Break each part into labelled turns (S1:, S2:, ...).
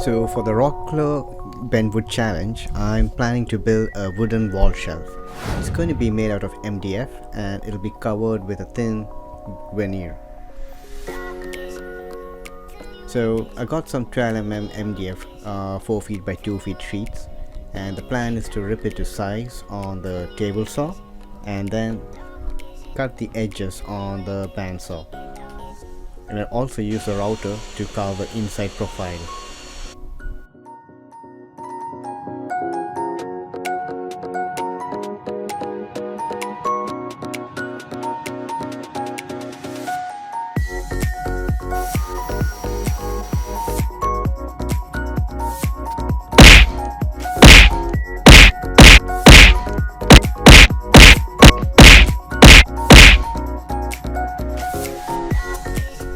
S1: So for the Rockler bend wood challenge, I'm planning to build a wooden wall shelf. It's going to be made out of MDF and it'll be covered with a thin veneer. So I got some 12 mm MDF 4 feet by 2 feet sheets, and the plan is to rip it to size on the table saw and then cut the edges on the bandsaw. And I also use a router to carve the inside profile.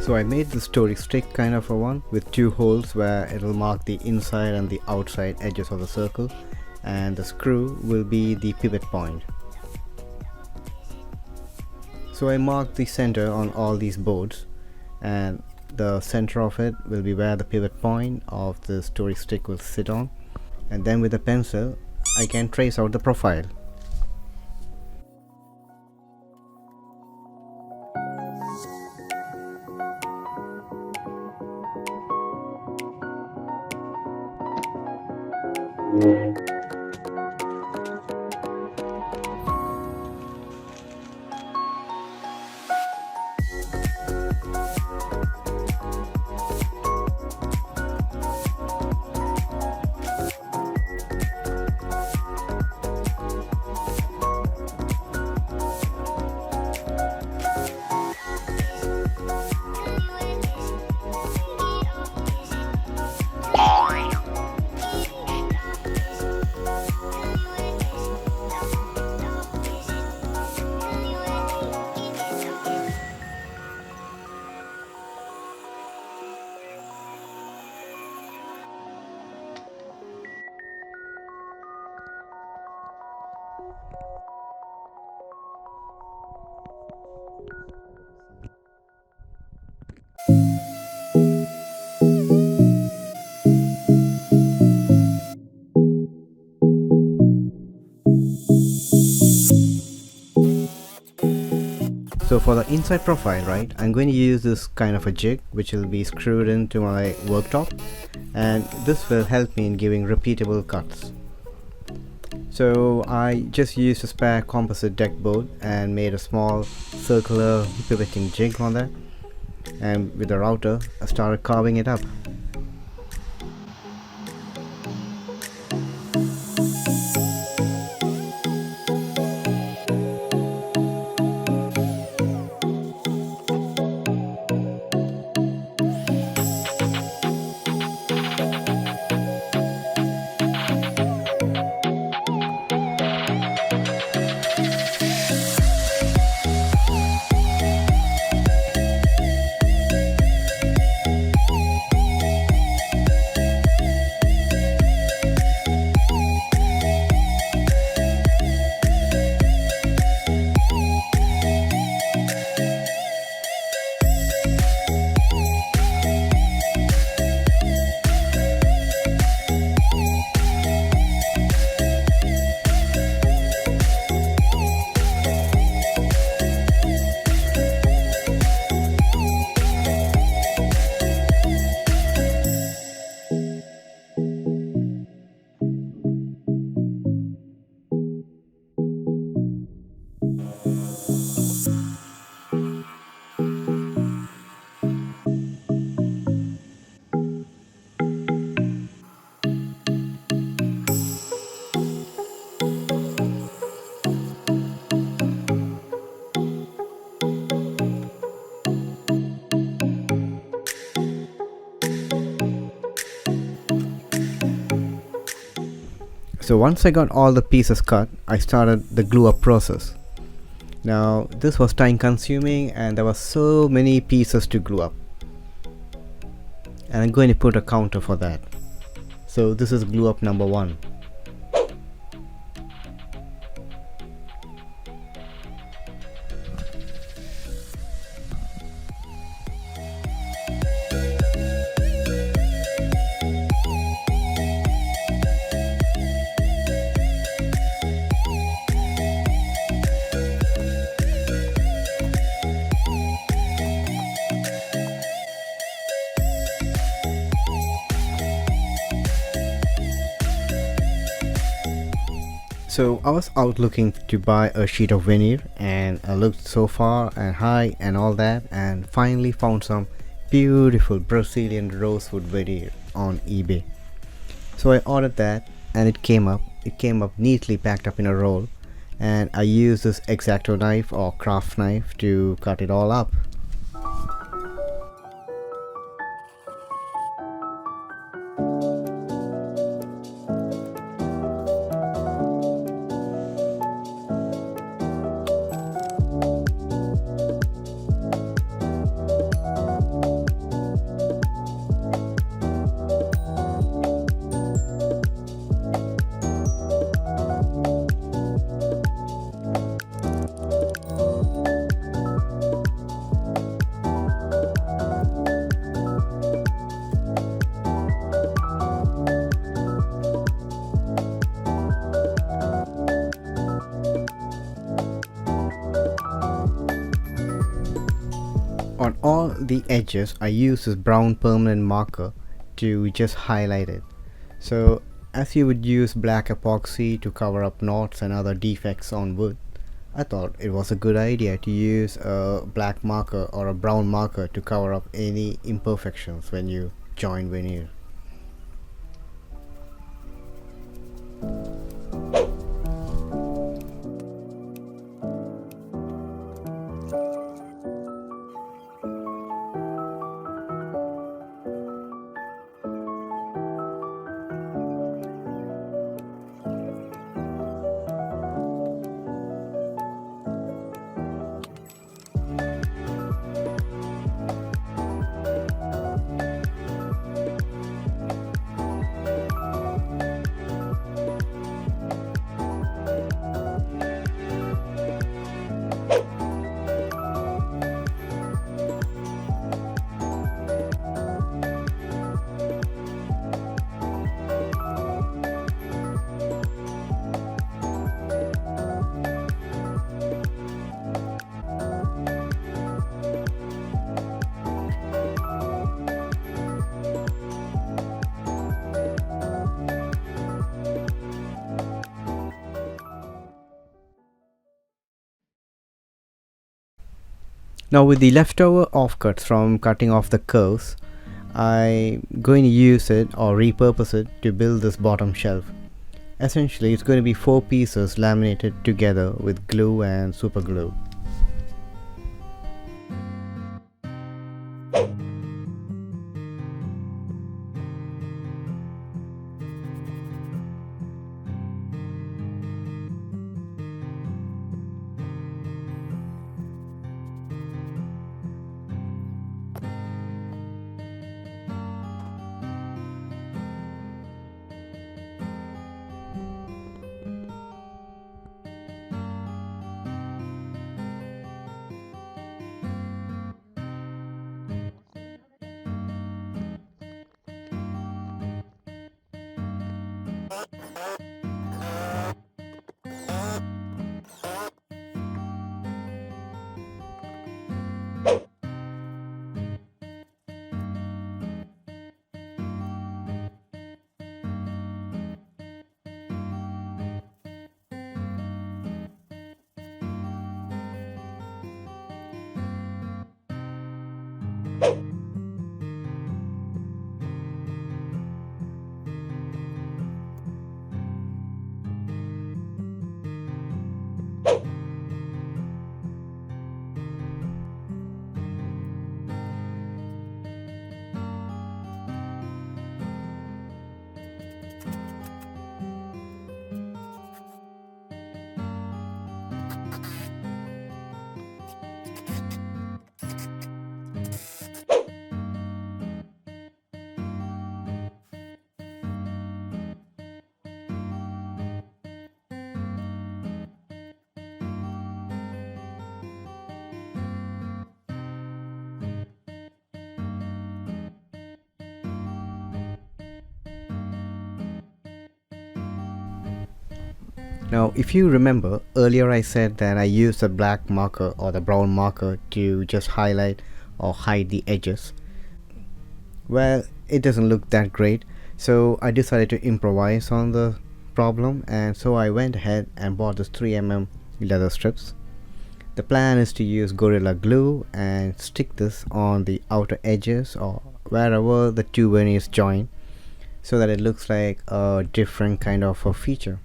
S1: So I made the story stick kind of a one with 2 holes where it'll mark the inside and the outside edges of the circle, and the screw will be the pivot point. So I marked the center on all these boards, and the center of it will be where the pivot point of the story stick will sit on, and then with a pencil I can trace out the profile. So for the inside profile, right, I'm going to use this kind of a jig which will be screwed into my worktop, and this will help me in giving repeatable cuts. So I just used a spare composite deck board and made a small circular pivoting jig on that, and with the router I started carving it up. So once I got all the pieces cut, I started the glue up process. Now this was time consuming and there were so many pieces to glue up, and I'm going to put a counter for that. So this is glue up number 1. So I was out looking to buy a sheet of veneer, and I looked so far and high and all that, and finally found some beautiful Brazilian rosewood veneer on eBay. So I ordered that, and it came up. It came up neatly packed up in a roll, and I used this X-Acto knife or craft knife to cut it all up. On all the edges, I use this brown permanent marker to just highlight it. So as you would use black epoxy to cover up knots and other defects on wood, I thought it was a good idea to use a black marker or a brown marker to cover up any imperfections when you join veneer. Now with the leftover offcuts from cutting off the curves, I'm going to use it or repurpose it to build this bottom shelf. Essentially, it's going to be 4 pieces laminated together with glue and super glue. Now, if you remember, earlier I said that I used the black marker or the brown marker to just highlight or hide the edges. Well, it doesn't look that great, so I decided to improvise on the problem, and so I went ahead and bought this 3mm leather strips. The plan is to use Gorilla Glue and stick this on the outer edges or wherever the two veneers join, so that it looks like a different kind of a feature.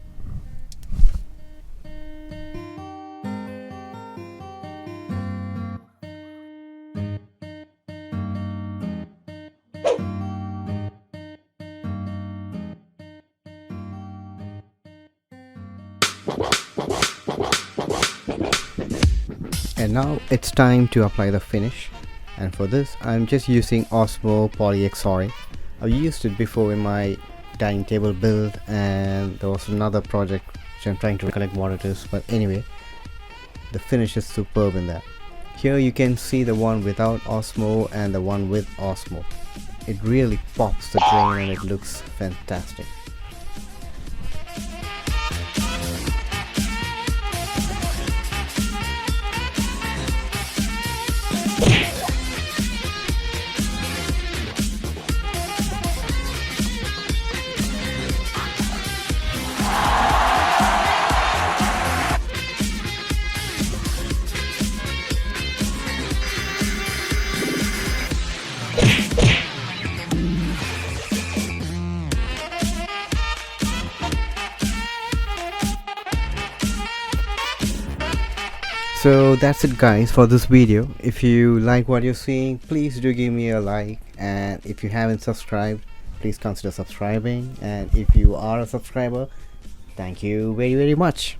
S1: And now it's time to apply the finish, and for this I'm just using Osmo Polyxoid. I've used it before in my dining table build, and there was another project which I'm trying to recollect what it is, but anyway, the finish is superb in that. Here you can see the one without Osmo and the one with Osmo. It really pops the grain and it looks fantastic. So that's it guys for this video. If you like what you're seeing, please do give me a like, and if you haven't subscribed, please consider subscribing, and if you are a subscriber, thank you very much.